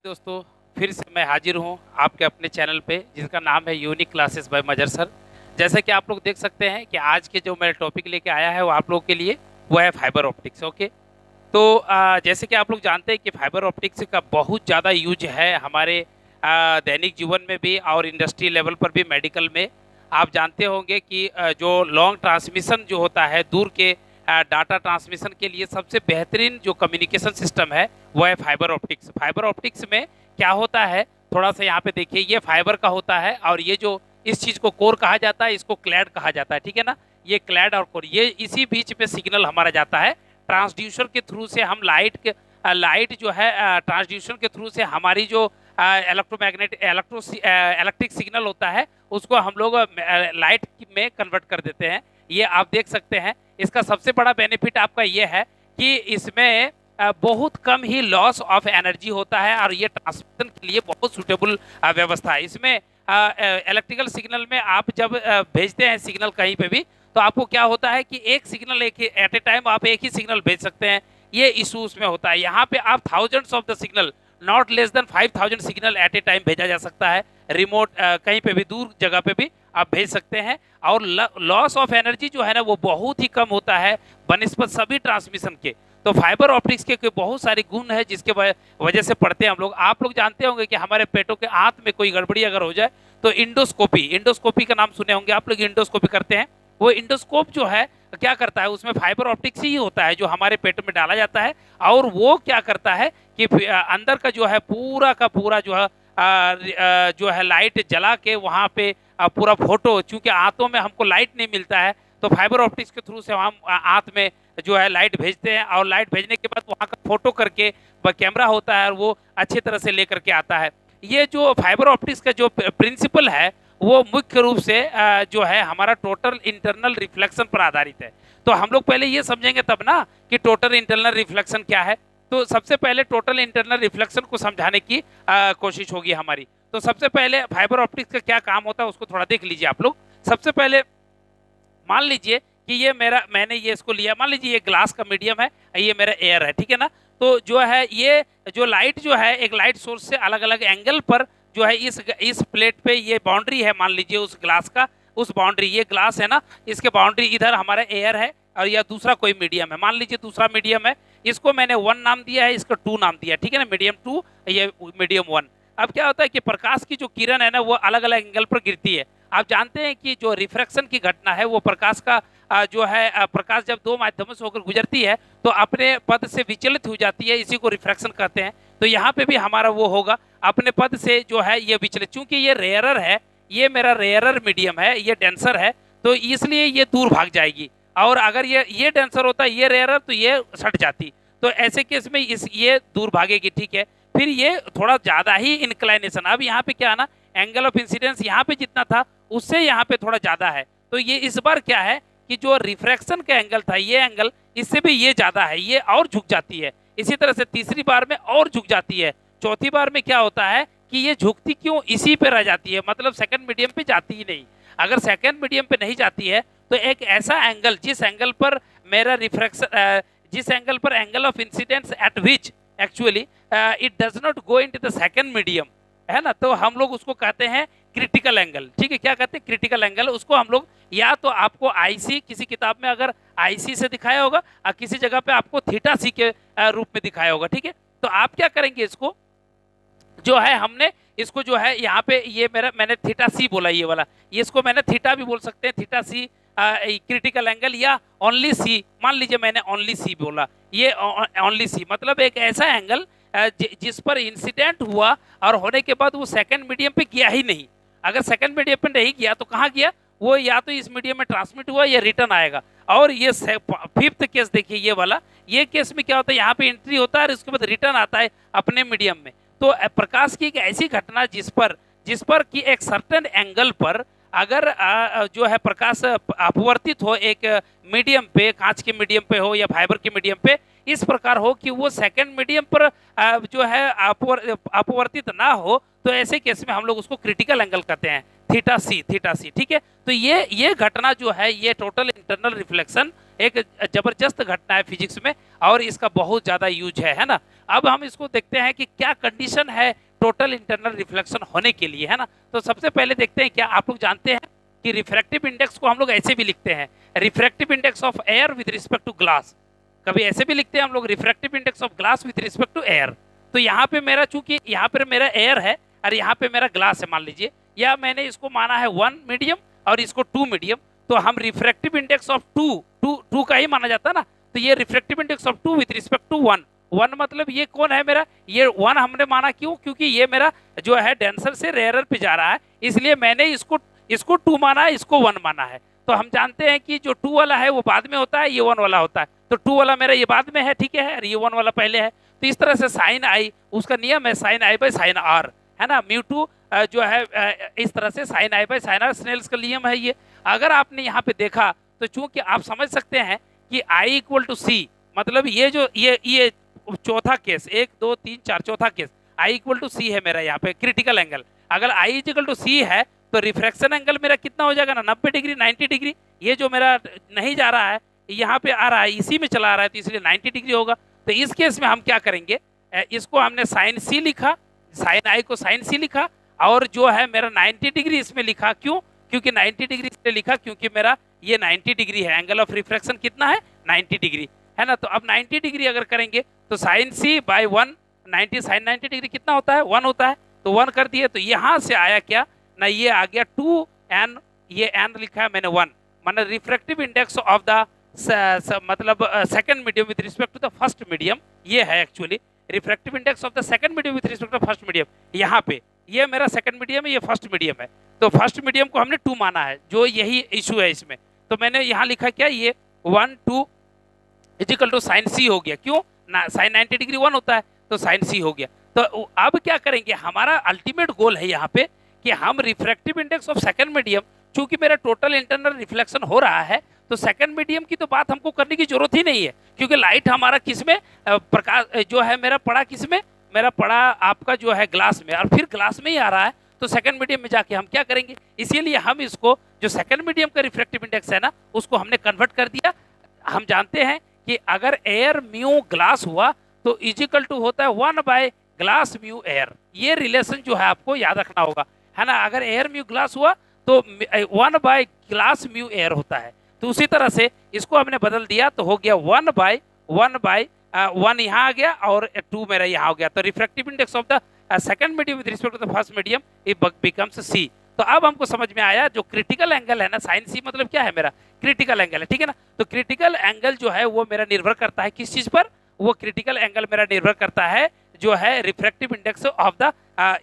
दोस्तों, फिर से मैं हाजिर हूँ आपके अपने चैनल पे जिसका नाम है यूनिक क्लासेस बाय मजर सर। जैसा कि आप लोग देख सकते हैं कि आज के जो मैं टॉपिक लेके आया है वो आप लोगों के लिए वो है फाइबर ऑप्टिक्स। ओके, तो जैसे कि आप लोग जानते हैं कि फाइबर ऑप्टिक्स का बहुत ज़्यादा यूज है हमारे दैनिक जीवन में भी और इंडस्ट्री लेवल पर भी, मेडिकल में। आप जानते होंगे कि जो लॉन्ग ट्रांसमिशन जो होता है, दूर के डाटा ट्रांसमिशन के लिए सबसे बेहतरीन जो कम्युनिकेशन सिस्टम है वो है फाइबर ऑप्टिक्स। फाइबर ऑप्टिक्स में क्या होता है, थोड़ा सा यहाँ पे देखिए, ये फाइबर का होता है और ये जो इस चीज़ को कोर कहा जाता है, इसको क्लैड कहा जाता है, ठीक है ना। ये क्लैड और कोर, ये इसी बीच में सिग्नल हमारा जाता है। ट्रांसड्यूसर के थ्रू से हम लाइट जो है ट्रांसड्यूसर के थ्रू से हमारी जो इलेक्ट्रिक सिग्नल होता है उसको हम लोग लाइट में कन्वर्ट कर देते हैं। ये आप देख सकते हैं। इसका सबसे बड़ा बेनिफिट आपका ये है कि इसमें बहुत कम ही लॉस ऑफ एनर्जी होता है और ये ट्रांसमिशन के लिए बहुत सूटेबल व्यवस्था है। इसमें इलेक्ट्रिकल सिग्नल में आप जब भेजते हैं सिग्नल कहीं पे भी, तो आपको क्या होता है कि एक सिग्नल एट ए टाइम आप एक ही सिग्नल भेज सकते हैं। ये इशू उसमें होता है। यहाँ पे आप thousands of the signal, not less than 5000 signal eight A time भेजा जा सकता है। रिमोट कहीं पे भी, दूर जगह पे भी आप भेज सकते हैं। और लॉस ऑफ एनर्जी जो है ना वो बहुत ही कम होता है बनिस्बत सभी ट्रांसमिशन के। तो फाइबर ऑप्टिक्स के बहुत सारे गुण है जिसके वजह से पढ़ते हैं हम लोग। आप लोग जानते होंगे कि हमारे पेटों के आंत में कोई गड़बड़ी अगर हो जाए तो इंडोस्कोपी का नाम सुने होंगे आप लोग। इंडोस्कोपी करते हैं। वो इंडोस्कोप जो है क्या करता है, उसमें फाइबर ऑप्टिक्स ही होता है जो हमारे पेट में डाला जाता है। और वो क्या करता है कि अंदर का जो है पूरा का पूरा जो है लाइट जला के वहाँ पे पूरा फोटो, चूंकि आंतों में हमको लाइट नहीं मिलता है तो फाइबर ऑप्टिक्स के थ्रू से हम आंत में जो है लाइट भेजते हैं और लाइट भेजने के बाद वहाँ का फोटो करके कैमरा होता है और वो अच्छी तरह से लेकर के आता है। ये जो फाइबर ऑप्टिक्स का जो प्रिंसिपल है वो मुख्य रूप से जो है हमारा टोटल इंटरनल रिफ्लेक्शन पर आधारित है। तो हम लोग पहले ये समझेंगे तब ना कि टोटल इंटरनल रिफ्लेक्शन क्या है। तो सबसे पहले टोटल इंटरनल रिफ्लेक्शन को समझाने की कोशिश होगी हमारी। तो सबसे पहले फाइबर ऑप्टिक्स का क्या काम होता है उसको थोड़ा देख लीजिए आप लोग। सबसे पहले मान लीजिए कि मैंने ये इसको लिया, मान लीजिए ये ग्लास का मीडियम है, ये मेरा एयर है, ठीक है ना। तो जो है ये जो लाइट जो है एक लाइट सोर्स से अलग अलग एंगल पर जो है इस प्लेट पे ये बाउंड्री है, मान लीजिए उस ग्लास का, उस बाउंड्री, ये ग्लास है ना, इसके बाउंड्री इधर हमारा एयर है और यह दूसरा कोई मीडियम है। मान लीजिए दूसरा मीडियम है, इसको मैंने 1 नाम दिया है, इसका 2 नाम दिया, ठीक है ना, मीडियम 2, ये मीडियम 1। अब क्या होता है कि प्रकाश की जो किरण है ना वो अलग अलग एंगल पर गिरती है। आप जानते हैं कि जो रिफ्रैक्शन की घटना है वो प्रकाश का जो है प्रकाश जब दो माध्यमों से होकर गुजरती है तो अपने पद से विचलित हो जाती है, इसी को रिफ्रैक्शन कहते हैं। तो यहाँ पे भी हमारा वो होगा, अपने पद से जो है ये विचलित, चूंकि ये रेयरर है, ये मेरा रेयरर मीडियम है, ये डेंसर है, तो इसलिए ये दूर भाग जाएगी। और अगर ये डेंसर होता, ये रेयरर, तो ये सट जाती। तो ऐसे केस में ये दूर भागेगी, ठीक है। फिर ये थोड़ा ज्यादा ही इंक्लाइनेशन, अब यहाँ पे क्या है ना, एंगल ऑफ इंसिडेंस यहाँ पे जितना था उससे यहाँ पे थोड़ा ज्यादा है। तो ये इस बार क्या है कि जो रिफ्रैक्शन का एंगल था, ये एंगल इससे भी ये ज्यादा है, ये और झुक जाती है। इसी तरह से तीसरी बार में और झुक जाती है। चौथी बार में क्या होता है कि ये झुकती क्यों, इसी पे रह जाती है, मतलब सेकंड मीडियम पे जाती ही नहीं। अगर सेकंड मीडियम पे नहीं जाती है तो एक ऐसा एंगल, जिस एंगल पर मेरा रिफ्रैक्शन, जिस एंगल पर angle of incidence at which actually it does not go into the second medium, है ना, तो हम लोग उसको कहते हैं क्रिटिकल एंगल। ठीक है, क्या कहते हैं, क्रिटिकल एंगल। उसको हम लोग, या तो आपको आईसी, किसी किताब में अगर आईसी से दिखाया होगा और किसी जगह पे आपको थीटा सी के रूप में दिखाया होगा, ठीक है। तो आप क्या करेंगे, इसको जो है हमने इसको जो है यहाँ पे ये मैंने थीटा सी बोला, ये वाला, ये इसको मैंने थीटा भी बोल सकते हैं, थीटा सी क्रिटिकल एंगल, या ओनली सी, मान लीजिए मैंने ओनली सी बोला, ये ओनली सी मतलब एक ऐसा एंगल जिस पर इंसिडेंट हुआ और होने के बाद वो सेकंड मीडियम पे गया ही नहीं। अगर सेकंड मीडियम पे नहीं गया तो कहाँ गया वो, या तो इस मीडियम में ट्रांसमिट हुआ या रिटर्न आएगा। और ये फिफ्थ केस देखिए, ये वाला, ये केस में क्या होता है, यहाँ पे एंट्री होता है और उसके बाद रिटर्न आता है अपने मीडियम में। तो प्रकाश की एक ऐसी घटना जिस पर कि एक सर्टेन एंगल पर अगर जो है प्रकाश अपवर्तित हो एक मीडियम पे, कांच के मीडियम पे हो या फाइबर के मीडियम पे, इस प्रकार हो कि वो सेकंड मीडियम पर जो है अपवर्तित ना हो, तो ऐसे केस में हम लोग उसको क्रिटिकल एंगल कहते हैं, थीटा सी, थीटा सी। ठीक है, तो ये घटना जो है, ये टोटल इंटरनल रिफ्लेक्शन एक जबरदस्त घटना है फिजिक्स में, और इसका बहुत ज्यादा यूज है ना। अब हम इसको देखते हैं कि क्या कंडीशन है टोटल इंटरनल रिफ्लेक्शन होने के लिए, है ना। तो सबसे पहले देखते हैं, क्या आप लोग जानते हैं कि रिफ्रैक्टिव इंडेक्स को हम लोग ऐसे भी लिखते हैं, refractive index of air with respect to glass. कभी ऐसे भी लिखते हैं हम लोग, refractive index of glass with respect to air. तो यहाँ पे मेरा, चूंकि यहाँ पर मेरा एयर है और यहाँ पे मेरा ग्लास है मान लीजिए, या मैंने इसको माना है 1 मीडियम और इसको 2 मीडियम, तो हम रिफ्रैक्टिव इंडेक्स ऑफ 2 का ही माना जाता है ना। तो ये refractive index of 2 with respect to 1 मतलब ये कौन है मेरा, ये 1 हमने माना, क्यों, क्योंकि ये मेरा जो है डेंसर से रेयरर पे जा रहा है, इसलिए मैंने इसको 2 माना है, इसको 1 माना है। तो हम जानते हैं कि जो 2 वाला है वो बाद में होता है, ये 1 वाला होता है, तो 2 वाला मेरा ये बाद में है, ठीक है, और ये 1 वाला पहले है। तो इस तरह से साइन आई, उसका नियम है sin i by sin r, है ना। म्यू2 जो है इस तरह से sin i by sin r, Snell's का नियम है ये। अगर आपने यहाँ पे देखा तो चूंकि आप समझ सकते हैं कि आई इक्वल टू सी, मतलब ये जो ये चौथा केस, 1 2 3 4 चौथा केस, आई इक्वल टू सी है मेरा यहाँ पे क्रिटिकल एंगल। अगर आई इक्वल टू सी है तो रिफ्रैक्शन एंगल मेरा कितना हो जाएगा ना, 90 डिग्री, 90 डिग्री। ये जो मेरा नहीं जा रहा है, यहाँ पे आ रहा है, इसी में चला आ रहा है, तो इसलिए 90 डिग्री होगा। तो इस केस में हम क्या करेंगे, इसको हमने साइन सी लिखा, साइन आई को साइन सी लिखा, और जो है मेरा 90 डिग्री इसमें लिखा, क्यों, क्योंकि 90 डिग्री इसलिए लिखा क्योंकि मेरा ये 90 डिग्री है, एंगल ऑफ रिफ्रैक्शन कितना है, 90 डिग्री, है ना। तो अब 90 डिग्री अगर करेंगे तो साइन सी बाय 1, 90 साइन 90 डिग्री कितना होता है, 1 होता है, तो 1 कर दिए। तो यहाँ से आया क्या ना, ये आ गया 2n, ये n लिखा है मैंने 1, मतलब रिफ्रैक्टिव इंडेक्स ऑफ द मतलब second medium with respect to the first medium, ये है actually refractive index of the second medium with respect to first medium. यहाँ पे ये मेरा सेकंड मीडियम है, ये फर्स्ट मीडियम है, तो फर्स्ट मीडियम को हमने 2 माना है, जो यही इशू है इसमें। तो मैंने यहाँ लिखा क्या, ये 1 2 इजिकल टू साइन सी हो गया, क्यों ना, साइन 90 डिग्री 1 होता है, तो साइन सी हो गया। तो अब क्या करेंगे, हमारा अल्टीमेट गोल है यहाँ पे कि हम refractive index of second medium, चूंकि मेरा टोटल इंटरनल रिफ्लेक्शन हो रहा है, तो सेकंड मीडियम की तो बात हमको करने की जरूरत ही नहीं है, क्योंकि लाइट हमारा किसमें प्रकाश जो है मेरा पड़ा, किसमें मेरा पड़ा आपका जो है ग्लास में, और फिर ग्लास में ही आ रहा है, तो सेकंड मीडियम में जाके हम क्या करेंगे, इसीलिए हम इसको जो सेकंड मीडियम का रिफ्रैक्टिव इंडेक्स है ना, उसको हमने कन्वर्ट कर दिया। हम जानते हैं कि अगर एयर म्यू ग्लास हुआ तो इजिकल टू होता है 1 बाय ग्लास म्यू एयर, ये रिलेशन जो है आपको याद रखना होगा, है ना। अगर एयर म्यू ग्लास हुआ तो 1 बाय ग्लास म्यू एयर होता है। तो उसी तरह से इसको हमने बदल दिया, तो हो गया 1 बाय 1 यहाँ आ गया और 2 मेरा यहाँ हो गया। तो refractive index of the second medium with respect to the first medium it becomes C. तो अब हमको समझ में आया, जो क्रिटिकल एंगल है ना, साइन सी मतलब क्या है, मेरा क्रिटिकल एंगल है, ठीक है ना। तो क्रिटिकल एंगल जो है वो मेरा निर्भर करता है किस चीज पर, वो क्रिटिकल एंगल मेरा निर्भर करता है जो है रिफ्रैक्टिव इंडेक्स ऑफ द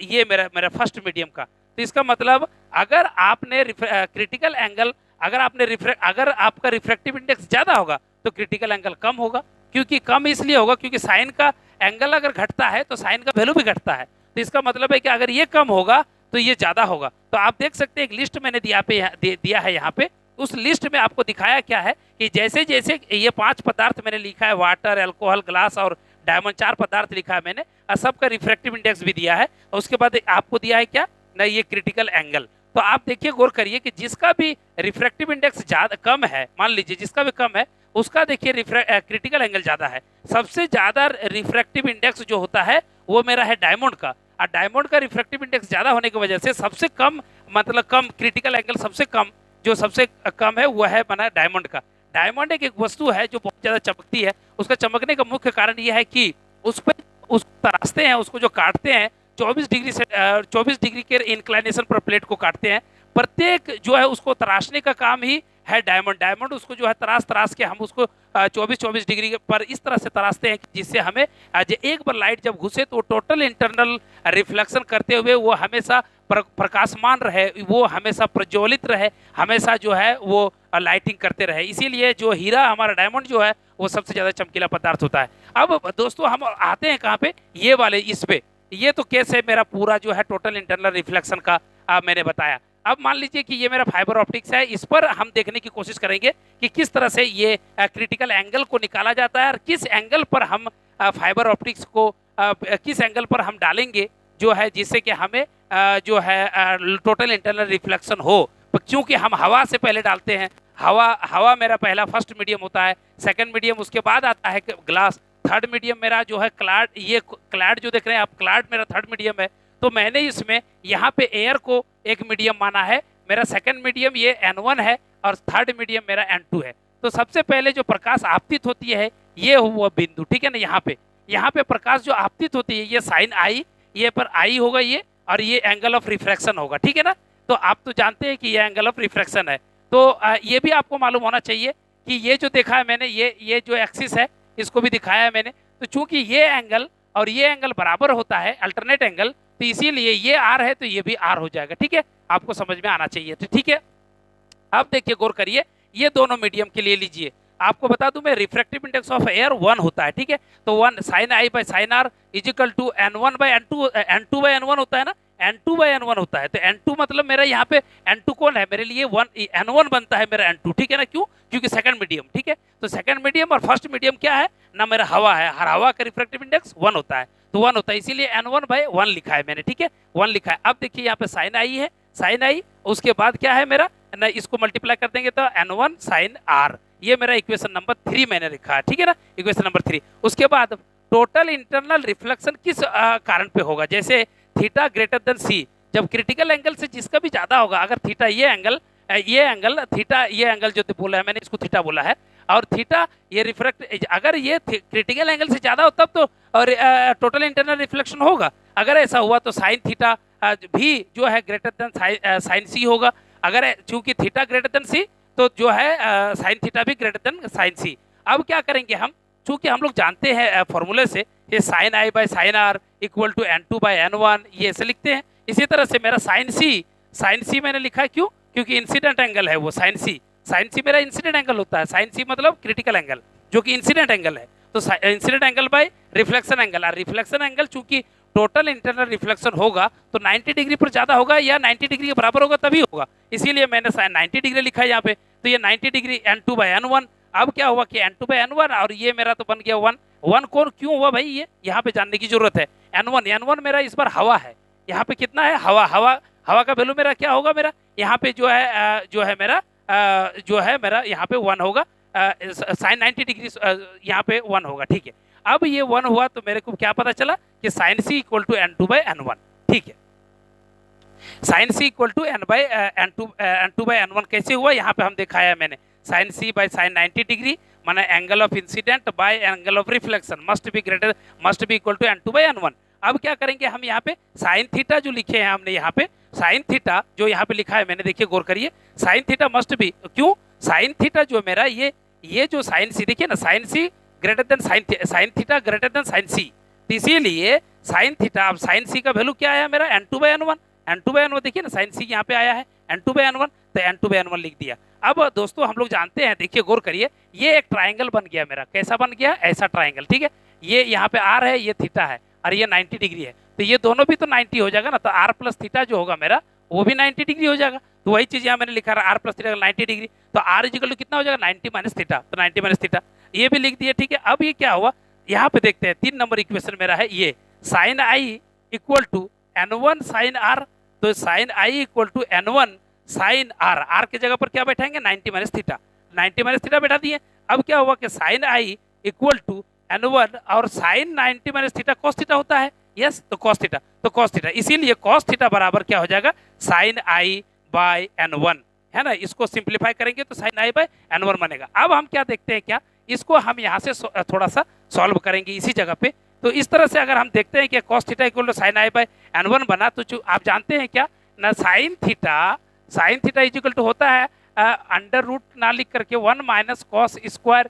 ये मेरा फर्स्ट मीडियम का। तो इसका मतलब अगर आपने क्रिटिकल एंगल, अगर आपका रिफ्रैक्टिव इंडेक्स ज्यादा होगा तो क्रिटिकल एंगल कम होगा, क्योंकि कम इसलिए होगा क्योंकि साइन का एंगल अगर घटता है तो साइन का वैल्यू भी घटता है। तो इसका मतलब है कि अगर ये कम होगा तो ये ज्यादा होगा। तो आप देख सकते हैं एक लिस्ट मैंने दिया है यहाँ पे, उस लिस्ट में आपको दिखाया क्या है कि जैसे जैसे ये 5 पदार्थ मैंने लिखा है, वाटर, अल्कोहल, ग्लास और डायमंड, 4 पदार्थ लिखा है मैंने, और सबका रिफ्रैक्टिव इंडेक्स भी दिया है, और उसके बाद आपको दिया है क्या ना, ये क्रिटिकल एंगल। तो आप देखिए, गौर करिए कि जिसका भी रिफ्रैक्टिव इंडेक्स ज्यादा कम है, मान लीजिए जिसका भी कम है, उसका देखिए क्रिटिकल एंगल ज्यादा है। सबसे ज्यादा रिफ्रैक्टिव इंडेक्स जो होता है वो मेरा है डायमंड का, और डायमंड का रिफ्रैक्टिव इंडेक्स ज्यादा होने की वजह से सबसे कम, मतलब कम क्रिटिकल एंगल सबसे कम, जो सबसे कम है वो है बना डायमंड का। डायमंड एक वस्तु है जो बहुत ज्यादा चमकती है, उसका चमकने का मुख्य कारण यह है कि उसको तराशते हैं, उसको जो काटते हैं 24 डिग्री से 24 डिग्री के इंक्लाइनेशन पर प्लेट को काटते हैं। प्रत्येक जो है उसको तराशने का काम ही है डायमंड उसको जो है तराश के हम उसको 24 डिग्री पर इस तरह से तराशते हैं कि जिससे हमें एक बार लाइट जब घुसे तो टोटल इंटरनल रिफ्लेक्शन करते हुए वो हमेशा प्रकाशमान रहे, वो हमेशा प्रज्वलित रहे, हमेशा जो है वो लाइटिंग करते रहे। इसीलिए जो हीरा हमारा डायमंड जो है वो सबसे ज्यादा चमकीला पदार्थ होता है। अब दोस्तों हम आते हैं कहाँ पे, ये वाले इस पे। ये तो केस है मेरा पूरा जो है टोटल इंटरनल रिफ्लेक्शन का मैंने बताया। अब मान लीजिए कि ये मेरा फाइबर ऑप्टिक्स है, इस पर हम देखने की कोशिश करेंगे कि किस तरह से ये क्रिटिकल एंगल को निकाला जाता है और किस एंगल पर हम फाइबर ऑप्टिक्स को किस एंगल पर हम डालेंगे जो है जिससे कि हमें जो है टोटल इंटरनल रिफ्लेक्शन हो। क्योंकि हम हवा से पहले डालते हैं, हवा हवा मेरा पहला फर्स्ट मीडियम होता है, सेकंड मीडियम उसके बाद आता है ग्लास, थर्ड मीडियम मेरा जो है क्लाड, ये क्लाड जो देख रहे हैं आप, क्लाड मेरा थर्ड मीडियम है। तो मैंने इसमें यहाँ पे एयर को एक मीडियम माना है, मेरा सेकंड मीडियम ये N1 है और थर्ड मीडियम मेरा N2 है। तो सबसे पहले जो प्रकाश आपतित होती है ये हुआ बिंदु, ठीक है ना। यहाँ पे प्रकाश जो आपतित होती है ये साइन आई, ये पर आई होगा ये, और ये एंगल ऑफ रिफ्रैक्शन होगा, ठीक है ना। तो आप तो जानते हैं कि ये एंगल ऑफ रिफ्रैक्शन है। तो ये भी आपको मालूम होना चाहिए कि ये जो देखा है मैंने, ये जो एक्सिस है इसको भी दिखाया है मैंने। तो चूंकि ये एंगल और ये एंगल बराबर होता है, अल्टरनेट एंगल, तो इसीलिए ये आर है तो ये भी आर हो जाएगा, ठीक है। आपको समझ में आना चाहिए, तो ठीक है। अब देखिए, गौर करिए, ये दोनों मीडियम के लिए लीजिए। आपको बता दूं मैं, रिफ्रैक्टिव इंडेक्स ऑफ एयर 1 होता है, ठीक है। तो 1 sin i by sin r equal to N1 by N2 by N1 होता है ना, N2 बाई N1 होता है। तो N2 मतलब मेरा यहाँ पे N2 कौन है मेरे लिए, N1 बनता है मेरा N2, ठीक है ना। क्यों? क्योंकि सेकंड मीडियम, ठीक है। तो सेकंड मीडियम और फर्स्ट मीडियम क्या है ना, मेरा हवा है, हर हवा का रिफ्रैक्टिव इंडेक्स 1 होता है, तो 1 होता है, इसीलिए N1 बाई 1 लिखा है मैंने, ठीक है, 1 लिखा है। अब देखिए यहाँ पे साइन आई है, साइन आई, उसके बाद क्या है मेरा ना, इसको मल्टीप्लाई कर देंगे तो N1 साइन आर, ये मेरा इक्वेशन नंबर 3 मैंने लिखा है, ठीक है ना, इक्वेशन नंबर 3। उसके बाद टोटल इंटरनल रिफ्लेक्शन किस कारण पे होगा, जैसे थीटा ग्रेटर देन सी, जब क्रिटिकल एंगल से जिसका भी ज्यादा होगा, अगर थीटा ये एंगल थीटा, ये एंगल जो बोला है मैंने इसको थीटा बोला है, और थीटा ये रिफ्रैक्ट, अगर ये क्रिटिकल एंगल से ज्यादा हो तब तो और टोटल इंटरनल रिफ्लेक्शन होगा। अगर ऐसा हुआ तो साइन थीटा भी जो है ग्रेटर देन साइन सी होगा। अगर चूंकि थीटा ग्रेटर देन सी तो जो है साइन थीटा भी ग्रेटर देन साइन सी। अब क्या करेंगे हम, चूंकि हम लोग जानते हैं फॉर्मूले से, ये sign i by sin r equal to N2 by N1, ये ऐसे लिखते हैं। इसी तरह से मेरा साइन सी मैंने लिखा है, क्यों? क्योंकि इंसिडेंट एंगल है वो साइन सी मेरा इंसिडेंट एंगल होता है, साइन सी मतलब क्रिटिकल एंगल जो कि इंसिडेंट एंगल है। तो incident angle by reflection angle, और रिफ्लेक्शन एंगल चूंकि टोटल इंटरनल रिफ्लेक्शन होगा तो 90 डिग्री पर ज्यादा होगा या 90 डिग्री के बराबर होगा तभी होगा, इसीलिए मैंने 90 डिग्री लिखा है यहाँ पे। तो ये 90 डिग्री N2 बाई N1। अब क्या हुआ कि N2 बाई N1 और ये मेरा तो बन गया 1 कौन क्यों हुआ भाई, ये यहाँ पे जानने की जरूरत है। N1 मेरा इस बार हवा है, यहाँ पे कितना है, हवा का वैल्यू मेरा क्या होगा, मेरा यहाँ पे जो है मेरा यहाँ पे 1 होगा, साइन 90 डिग्री यहाँ पे 1 होगा, ठीक है। अब ये 1 हुआ तो मेरे को क्या पता चला कि sine C equal to N2 by N1, ठीक है। Sine C equal to N2 by N1 कैसे हुआ, यहाँ पे हम दिखाया है मैंने, sine C by sine 90 degree माना angle of incidence by angle of reflection must be equal to N2 by N1। अब क्या करेंगे हम, यहाँ पे साइन थीटा जो लिखे हैं हमने, यहाँ पे साइन थीटा जो यहाँ पे लिखा है मैंने, देखिए गौर करिए, साइन थीटा मस्ट बी, क्यों? साइन थीटा जो मेरा ये जो साइन सी, देखिए ना, sine C greater than sine theta greater than sine C, इसीलिए साइन थीटा, अब साइन सी का वैल्यू क्या आया मेरा, N2 बाई N1, देखिए ना, साइन सी यहाँ पे आया है N2 बाई N1, तो N2 बाई N1 लिख दिया। अब दोस्तों हम लोग जानते हैं, देखिए गौर करिए, ये एक ट्राइंगल बन गया मेरा, कैसा बन गया, ऐसा ट्राइंगल, ठीक है। ये यहाँ पे आर है, ये थीटा है, और ये 90 डिग्री है, तो ये दोनों भी तो 90 हो जाएगा ना, तो आर प्लस थीटा जो होगा मेरा वो भी 90 डिग्री हो जाएगा। तो वही चीज यहाँ मैंने लिखा है, आर प्लस थीटा 90 डिग्री, तो आर इजिकल टू कितना हो जाएगा, 90 माइनस थीटा, तो 90 माइनस थीटा ये भी लिख दिया, ठीक है। अब ये क्या हुआ, यहाँ पे देखते हैं 3 नंबर इक्वेशन मेरा है, ये sign I equal to N1 sine R, तो sine I equal to N1 sine R के जगह पर क्या बैठाएंगे, 90 माइनस थीटा बैठा दिए। अब क्या हुआ कि sign I equal to N1 और sin 90 minus theta cos theta होता है, यस, तो कॉस थीटा, इसीलिए कॉस थीटा बराबर क्या हो जाएगा, साइन आई बाय N1, है ना। इसको सिंप्लीफाई करेंगे तो साइन आई बाय N1 बनेगा। अब हम क्या देखते हैं, क्या इसको हम यहाँ से थोड़ा सा सॉल्व करेंगे इसी जगह पे। तो इस तरह से अगर हम देखते हैं कि cos theta equal to sin i by N1 बना, तो आप जानते हैं क्या ना, साइन थीटा इक्वल टू होता है अंडर रूट ना लिख करके 1 माइनस कॉस स्क्वायर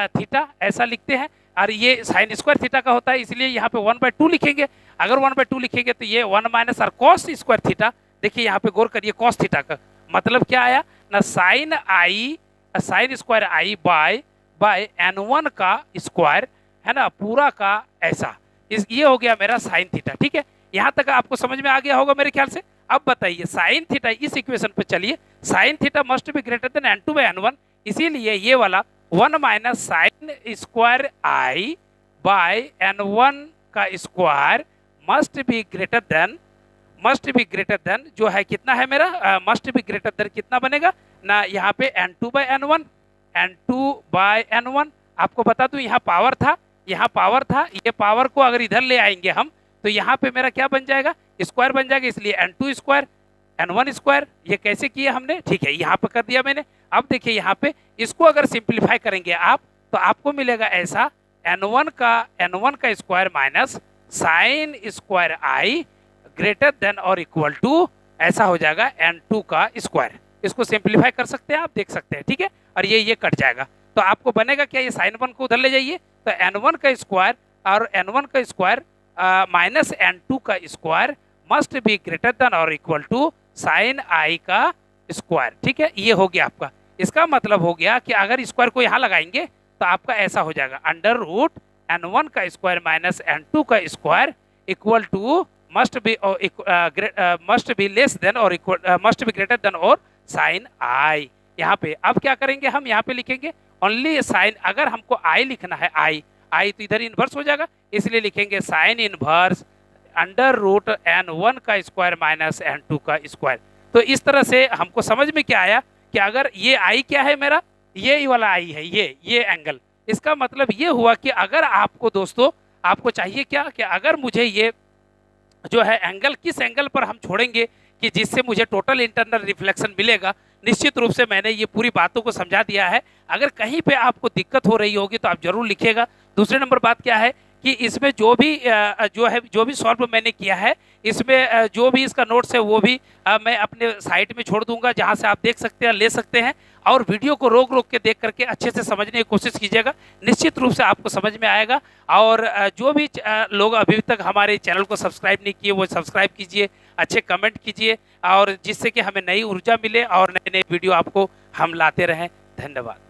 थीटा, ऐसा लिखते हैं, और ये साइन स्क्वायर थीटा का होता है, इसलिए यहाँ पे 1/2 लिखेंगे। अगर 1/2 लिखेंगे तो ये 1 माइनस और कॉस स्क्वायर थीटा, देखिए यहाँ पे गौर करिए, कॉस थीटा का मतलब क्या आया ना, sine square I by N1 का स्क्वायर, है ना, पूरा का ऐसा, ये हो गया मेरा साइन थीटा, ठीक है। यहाँ तक आपको समझ में आ गया होगा मेरे ख्याल से। अब बताइए साइन थीटा, इस इक्वेशन पे चलिए, sign theta must be greater then n2 by n1, इसीलिए ये वाला 1 minus sine square I by n1 का square must be greater then जो है कितना है मेरा, मस्ट बी ग्रेटर देन कितना बनेगा ना, यहाँ पे n2 by n1, n2 by n1। आपको बता दूं यहाँ पावर था, ये पावर को अगर इधर ले आएंगे हम तो यहाँ पे मेरा क्या बन जाएगा, स्क्वायर बन जाएगा, इसलिए n2 स्क्वायर n1 स्क्वायर। ये कैसे किया हमने, ठीक है, यहाँ पे कर दिया मैंने। अब देखिए यहाँ पे इसको अगर सिंप्लीफाई करेंगे आप तो आपको मिलेगा ऐसा, n1 का स्क्वायर माइनस साइन स्क्वायर आई ग्रेटर देन और इक्वल टू, ऐसा हो जाएगा n2 का स्क्वायर। इसको सिंप्लीफाई कर सकते हैं आप, देख सकते हैं, ठीक है, और ये कट जाएगा तो आपको बनेगा क्या, ये साइन 1 को उधर ले जाइए तो n1 का स्क्वायर और n1 का स्क्वायर माइनस n2 का square must be greater than और इक्वल टू साइन आई का स्क्वायर, ठीक है, ये हो गया आपका। इसका मतलब हो गया कि अगर स्क्वायर को यहाँ लगाएंगे तो आपका ऐसा हो जाएगा, अंडर रूट n1 का स्क्वायर माइनस n2 का square equal to must be less than और मस्ट बी ग्रेटर देन और साइन आई। यहाँ पे अब क्या करेंगे हम, यहाँ पे लिखेंगे ओनली साइन, अगर हमको आई लिखना है, आई तो इधर इन्वर्स हो जाएगा, इसलिए लिखेंगे sine inverse under root n1 का स्क्वायर माइनस n2 का स्क्वायर। तो इस तरह से हमको समझ में क्या आया कि अगर ये आई क्या है मेरा, ये वाला आई है, ये एंगल, इसका मतलब ये हुआ कि अगर आपको दोस्तों आपको चाहिए क्या कि अगर मुझे ये जो है एंगल, किस एंगल पर हम छोड़ेंगे कि जिससे मुझे टोटल इंटरनल रिफ्लेक्शन मिलेगा, निश्चित रूप से मैंने ये पूरी बातों को समझा दिया है। अगर कहीं पे आपको दिक्कत हो रही होगी तो आप जरूर लिखिएगा। दूसरे नंबर बात क्या है कि इसमें जो भी सॉल्व मैंने किया है, इसमें जो भी इसका नोट्स है वो भी मैं अपने साइट में छोड़ दूंगा, जहां से आप देख सकते हैं, ले सकते हैं, और वीडियो को रोक के देख करके अच्छे से समझने की कोशिश कीजिएगा, निश्चित रूप से आपको समझ में आएगा। और जो भी लोग अभी तक हमारे चैनल को सब्सक्राइब नहीं किए वो सब्सक्राइब कीजिए, अच्छे कमेंट कीजिए, और जिससे कि हमें नई ऊर्जा मिले और नए नए वीडियो आपको हम लाते रहें। धन्यवाद।